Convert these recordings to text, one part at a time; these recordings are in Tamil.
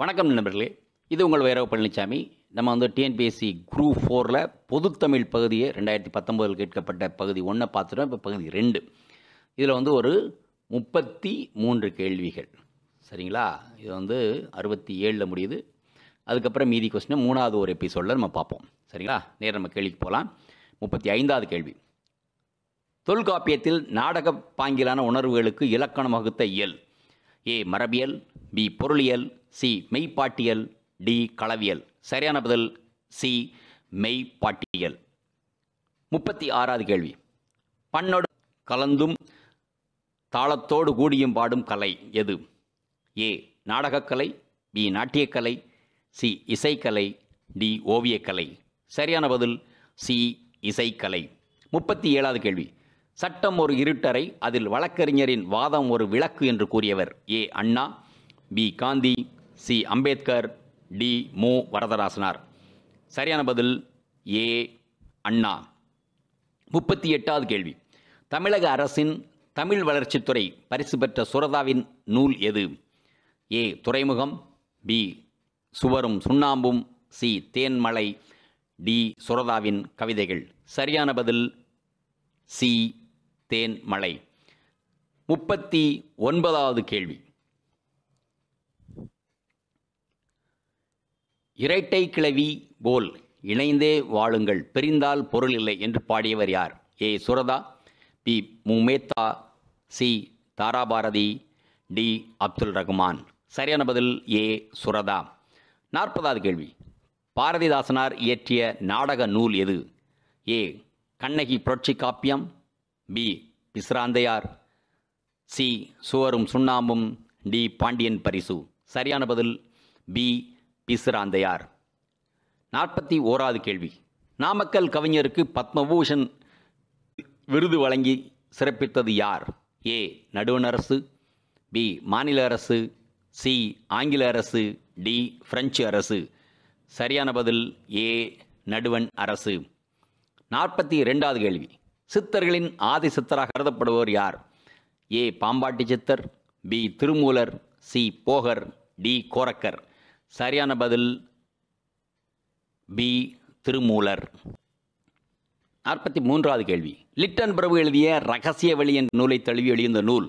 வணக்கம் நண்பர்களே, இது உங்கள் V.Palanichamy. நம்ம TNPSC Group 4ல் பொதுத்தமிழ் பகுதியை 2019 கேட்கப்பட்ட பகுதி 1 பார்த்துட்டோம். இப்போ பகுதி 2 இதில் ஒரு 33 கேள்விகள். சரிங்களா? இது 67ல் முடியுது. அதுக்கப்புறம் மீதி கொஸ்டின் 3வது ஒரு எபிசோடில் நம்ம பார்ப்போம். சரிங்களா? நேரம் நம்ம கேள்விக்கு போகலாம். 35வது கேள்வி. தொல்காப்பியத்தில் நாடக பாங்கிலான உணர்வுகளுக்கு இலக்கணம் வகுத்த இயல். ஏ மரபியல், பி பொருளியல், சி மெய்ப்பாட்டியல், டி களவியல். சரியான பதில் சி மெய்ப்பாட்டியல். 36வது கேள்வி. பண்ணோடு கலந்தும் தாளத்தோடு கூடியும் பாடும் கலை எது? ஏ நாடகக்கலை, பி நாட்டியக்கலை, சி இசைக்கலை, டி ஓவியக்கலை. சரியான பதில் சி இசைக்கலை. 37வது கேள்வி. சட்டம் ஒரு இருட்டறை, அதில் வழக்கறிஞரின் வாதம் ஒரு விளக்கு என்று கூறியவர். A Anna, B Gandhi, C Ambedkar, D Mu Varadarasanar. சரியான பதில் ஏ அண்ணா. 38வது கேள்வி. தமிழக அரசின் தமிழ் வளர்ச்சித்துறை பரிசு பெற்ற சுரதாவின் நூல் எது? ஏ துறைமுகம், பி சுவரும் சுண்ணாம்பும், சி தேன்மலை, டி சுரதாவின் கவிதைகள். சரியான பதில் சி தேன்மலை. 39வது கேள்வி. இரட்டை கிளவி போல் இணைந்தே வாழுங்கள், பிரிந்தால் பொருள் இல்லை என்று பாடியவர் யார்? A Suratha, B Mumetha, C Tharabharathi, D Abdul Rahman. சரியான பதில் ஏ சுரதா. 40வது கேள்வி. பாரதிதாசனார் இயற்றிய நாடக நூல் எது? ஏ கண்ணகி புரட்சி காப்பியம், பி பிசிராந்தையார், சி சுவரும் சுண்ணாம்பும், டி பாண்டியன் பரிசு. சரியான பதில் பி பிசிராந்தையார். 41வது கேள்வி. நாமக்கல் கவிஞருக்கு பத்மபூஷன் விருது வழங்கி சிறப்பித்தது யார்? ஏ நடுவண் அரசு, பி மாநில அரசு, சி ஆங்கில அரசு, டி பிரெஞ்சு அரசு. சரியான பதில் ஏ நடுவண் அரசு. 42வது கேள்வி. சித்தர்களின் ஆதி சித்தராக கருதப்படுவோர் யார்? A Pambatti Siddhar, B Thirumoolar, C Bogar, D Korakkar. சரியான பதில் பி திருமூலர். 43வது கேள்வி. லிட்டன் பிரபு எழுதிய ரகசிய வெளி என்ற நூலை தழுவி எழுதிய நூல்.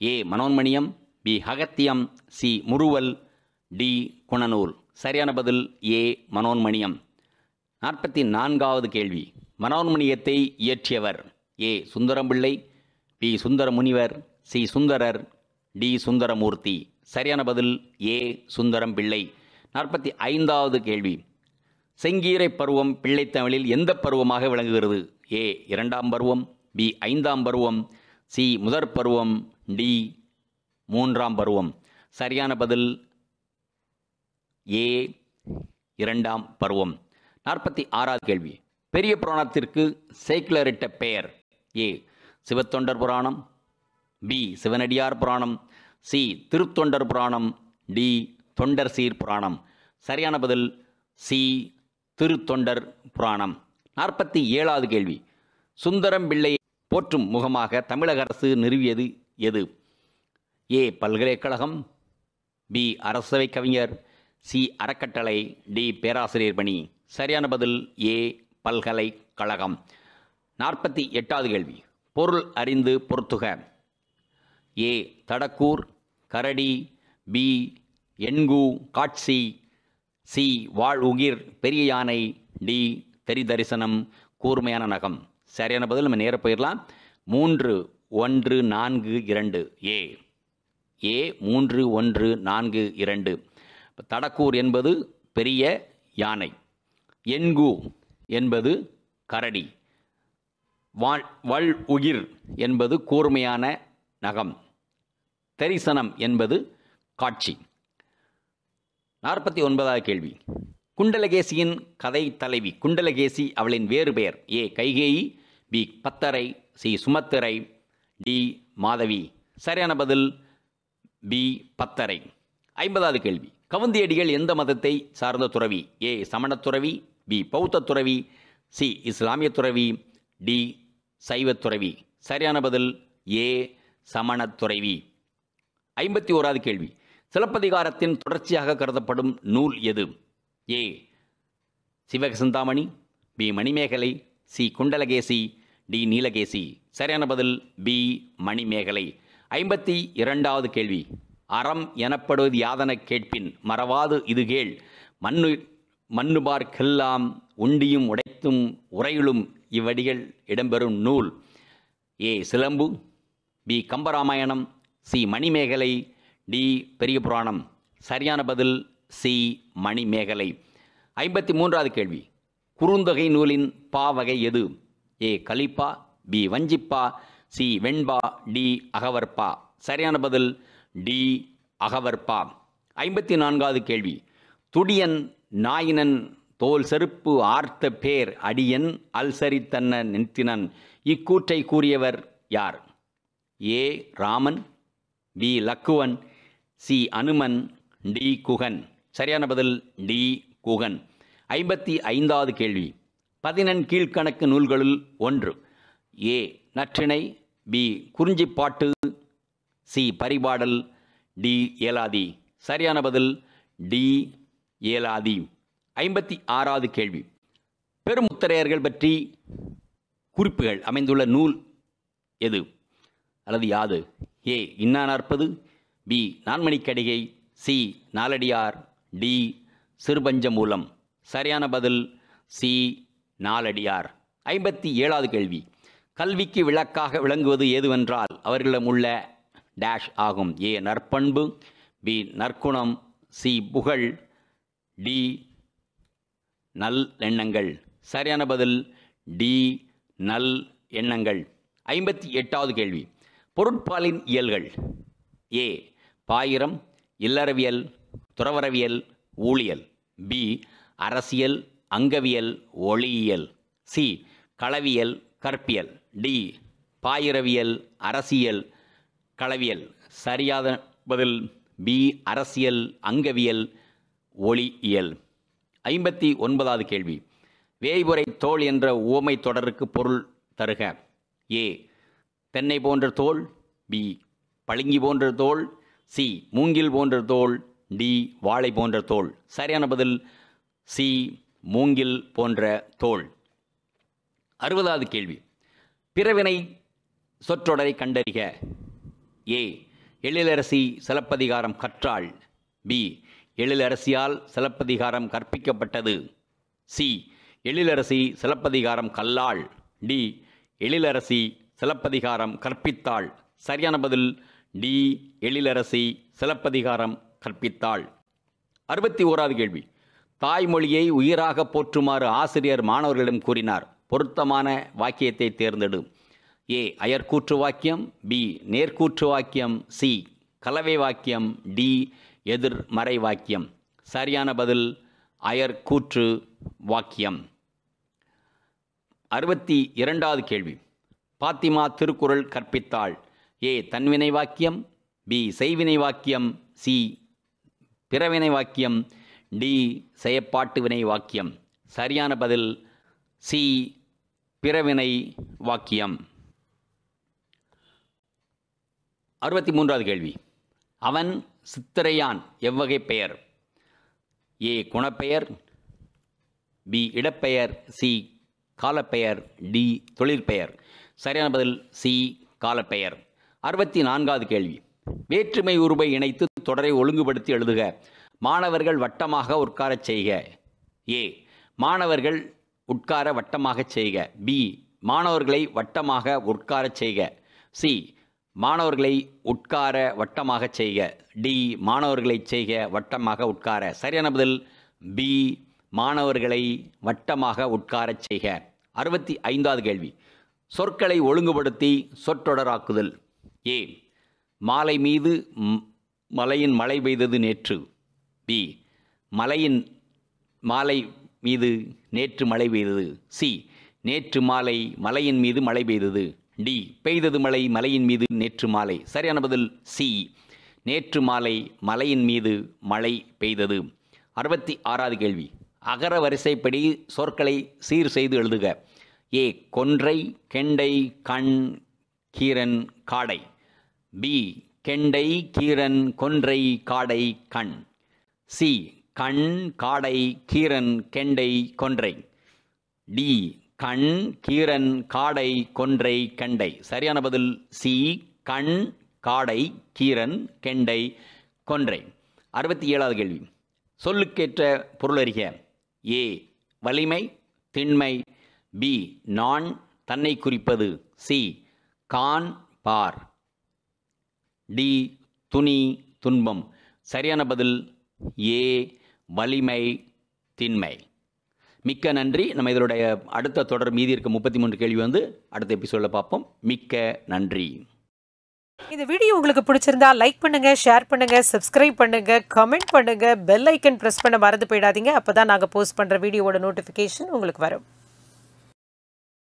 A Manonmaniyam, B Agathiyam, C Muruval, D Gunanool. சரியான பதில் ஏ மனோன்மணியம். 44வது கேள்வி. மனோன்மணியத்தை இயற்றியவர். ஏ சுந்தரம்பிள்ளை, பி சுந்தர முனிவர், சி சுந்தரர், டி சுந்தரமூர்த்தி. சரியான பதில் ஏ சுந்தரம் பிள்ளை. 45வது கேள்வி. செங்கீரை பருவம் பிள்ளைத்தமிழில் எந்த பருவமாக விளங்குகிறது? ஏ இரண்டாம் பருவம், பி ஐந்தாம் பருவம், சி முதற் பருவம், டி மூன்றாம் பருவம். சரியான பதில் ஏ இரண்டாம் பருவம். 46வது கேள்வி. பெரிய புராணத்திற்கு சேக்கிலரிட்ட பெயர். ஏ சிவத்தொண்டர் புராணம், பி சிவனடியார் புராணம், சி திருத்தொண்டர் புராணம், டி தொண்டர் சீர் புராணம். சரியான பதில் சி திருத்தொண்டர் புராணம். 47வது கேள்வி. சுந்தரம் பிள்ளையை போற்றும் முகமாக தமிழக அரசு நிறுவியது எது? ஏ பல்கலைக்கழகம், பி அரசவை கவிஞர், சி அறக்கட்டளை, டி பேராசிரியர் பணி. சரியான பதில் ஏ பல்கலைக்கழகம். 48வது கேள்வி. பொருள் அறிந்து பொருத்துக. ஏ தடக்கூர், கரடி, பி எண்கு காட்சி, சி வாழ் உகிர் பெரிய யானை, டி தெரி தரிசனம் கூர்மையான நகம். சரியான பதில் நம்ம நேர போயிடலாம். 3 1 4 2 ஏ 3 1 4 2. தடக்கூர் என்பது பெரிய யானை, எண்கு என்பது கரடி, வள் உகிர் என்பது கூர்மையான நகம், தரிசனம் என்பது காட்சி. 49வது கேள்வி. குண்டலகேசியின் கதை தலைவி குண்டலகேசி அவளின் வேறு பெயர். ஏ கைகேயி, பி பத்தரை, சி சுமத்திரை, டி மாதவி. சரியான பதில் பி பத்தரை. 50வது கேள்வி. கவுந்தியடிகள் எந்த மதத்தை சார்ந்த துறவி? ஏ சமணத் துறவி, பி பௌத்த துறவி, சி இஸ்லாமிய துறவி, டி சைவத் துறவி. சரியான பதில் ஏ சமணத் துறவி. 51வது கேள்வி. சிலப்பதிகாரத்தின் தொடர்ச்சியாக கருதப்படும் நூல் எது? A Sivakasinthamani, B Manimekalai, C Kundalakesi, D Neelakesi. சரியான பதில் பி மணிமேகலை. 52வது கேள்வி. அறம் எனப்படுவது யாதெனக் கேட்பின் மறவாது இது கேள். மண்ணுபார்க்கெல்லாம் உண்டியும் உடைத்தும் உரையுளும் இவ்வடிகள் இடம்பெறும் நூல். A Silambu, B Kambaramayanam, C Manimekalai, D Periya Puranam. சரியான பதில் சி மணிமேகலை. 53வது கேள்வி. குறுந்தொகை நூலின் பா வகை எது? ஏ கலிப்பா, பி வஞ்சிப்பா, சி வெண்பா, டி அகவற்பா. சரியான பதில் டி அகவற்பா. 54வது கேள்வி. துடியன் நாயினன் தோல் செருப்பு ஆர்த்த பேர் அடியன் அல்சரித்தன்ன நிறுத்தினன் இக்கூற்றை கூறியவர் யார்? A Raman, B Lakkuvan, C Anuman, D Guhan. சரியான பதில் டி குகன். 55வது கேள்வி. 14 கீழ்கணக்கு நூல்களுள் ஒன்று. A Natrinai, B Kurinjippattu, C Paripadal, D Elathi. சரியான பதில் டி ஏலாதி. 56வது கேள்வி. பெருமுத்தரையர்கள் பற்றி குறிப்புகள் அமைந்துள்ள நூல் எது அல்லது யாது? ஏ இன்னா நாற்பது, B Nanmanikkadigai, C Naladiyar, D சிறுபஞ்சமூலம். சரியான பதில் சி நாலடியார். 57வது கேள்வி. கல்விக்கு விளக்காக விளங்குவது எதுவென்றால் அவர்களிடம் உள்ள டேஷ் ஆகும். ஏ நற்பண்பு, பி நற்குணம், சி புகழ், டி நல் எண்ணங்கள். சரியான பதில் டி நல் எண்ணங்கள். 58வது கேள்வி. பொருட்பாலின் இயல்கள். ஏ பாயிரம், இல்லறவியல், துறவரவியல், ஊழியல், பி அரசியல், அங்கவியல், ஒளியியல், சி களவியல், கற்பியல், டி பாயிரவியல், அரசியல், களவியல். சரியான பதில் பி அரசியல், அங்கவியல், ஒளியியல். 59வது கேள்வி. வேய்புரை தோல் என்ற உவமை தொடருக்கு பொருள் தருக. ஏ தென்னை போன்ற தோல், பி பளிங்கி போன்ற தோல், சி மூங்கில் போன்ற தோல், டி வாழை போன்ற தோல். சரியான பதில் சி மூங்கில் போன்ற தோல். 60வது கேள்வி. பிறவினை சொற்றொடரை கண்டறிக. ஏ எழிலரசி சிலப்பதிகாரம் கற்றாள், பி எழிலரசியால் சிலப்பதிகாரம் கற்பிக்கப்பட்டது, சி எழிலரசி சிலப்பதிகாரம் கல்லாள், டி எழிலரசி சிலப்பதிகாரம் கற்பித்தாள். சரியான பதில் டி எழிலரசி சிலப்பதிகாரம் கற்பித்தாள். 61வது கேள்வி. தாய்மொழியை உயிராக போற்றுமாறு ஆசிரியர் மாணவர்களிடம் கூறினார். பொருத்தமான வாக்கியத்தை தேர்ந்தெடு. ஏ அயற்கூற்று வாக்கியம், பி நேர்கூற்று வாக்கியம், சி கலவை வாக்கியம், டி எதிர்மறை வாக்கியம். சரியான பதில் அயற்கூற்று வாக்கியம். 62வது கேள்வி. பாத்திமா திருக்குறள் கற்பித்தாள். ஏ தன்வினை வாக்கியம், பி செய்வினை வாக்கியம், சி பிறவினை வாக்கியம், டி செயப்பாட்டு வினை வாக்கியம். சரியான பதில் சி பிறவினை வாக்கியம். 63வது கேள்வி. அவன் சித்திரையான் எவ்வகை பெயர்? ஏ குணப்பெயர், பி இடப்பெயர், சி காலப்பெயர், டி தொழிற்பெயர். சரியான பதில் சி காலப்பெயர். 64வது கேள்வி. வேற்றுமை உருவை இணைத்து தொடரை ஒழுங்குபடுத்தி எழுதுக. மாணவர்கள் வட்டமாக உட்காரச் செய்க. ஏ மாணவர்கள் உட்கார வட்டமாகச் செய்க, பி மாணவர்களை வட்டமாக உட்காரச் செய்க, சி மாணவர்களை உட்கார வட்டமாகச் செய்க, டி மாணவர்களை செய்க வட்டமாக உட்கார. சரியான பதில் பி மாணவர்களை வட்டமாக உட்காரச் செய்க. 65வது கேள்வி. சொற்களை ஒழுங்குபடுத்தி சொற்றொடராக்குதல். ஏ மாலை மீது மலையின் மழை பெய்தது நேற்று, பி மாலை மீது நேற்று மழை பெய்தது, சி நேற்று மாலை மலையின் மீது மழை பெய்தது, டி பெய்தது மழை மலையின் மீது நேற்று மாலை. சரியான பதில் சி நேற்று மாலை மலையின் மீது மழை பெய்தது. 66வது கேள்வி. அகர வரிசைப்படி சொற்களை சீர் செய்து எழுதுக. ஏ கொன்றை, கெண்டை, கண், கீரன், காடை, பி கெண்டை கீரன் கொன்றை காடை கண். சி கண் காடை கீரன் கெண்டை கொன்றை. டி கண் கீரன் காடை கொன்றை கெண்டை. சரியான பதில் சி கண் காடை கீரன் கெண்டை கொன்றை. 67வது கேள்வி. சொல்லுக்கேற்ற பொருளறிக. ஏ வலிமை திண்மை. பி நான் தன்னை குறிப்பது. சி கான் பார். டி துணி துன்பம். சரியான பதில் ஏ வலிமை திண்மை. மிக்க நன்றி. நம்ம இதனுடைய அடுத்த தொடர் மீதி இருக்க 33 கேள்வி அடுத்த எபிசோடில் பார்ப்போம். மிக்க நன்றி. இந்த வீடியோ உங்களுக்கு பிடிச்சிருந்தா லைக் பண்ணுங்க, ஷேர் பண்ணுங்க, சப்ஸ்கிரைப் பண்ணுங்க, கமெண்ட் பண்ணுங்க, பெல் ஐக்கன் பிரஸ் பண்ண மறந்து போயிடாதீங்க. அப்பதான் நாங்கள் போஸ்ட் பண்ற வீடியோவோட நோட்டிஃபிகேஷன் உங்களுக்கு வரும்.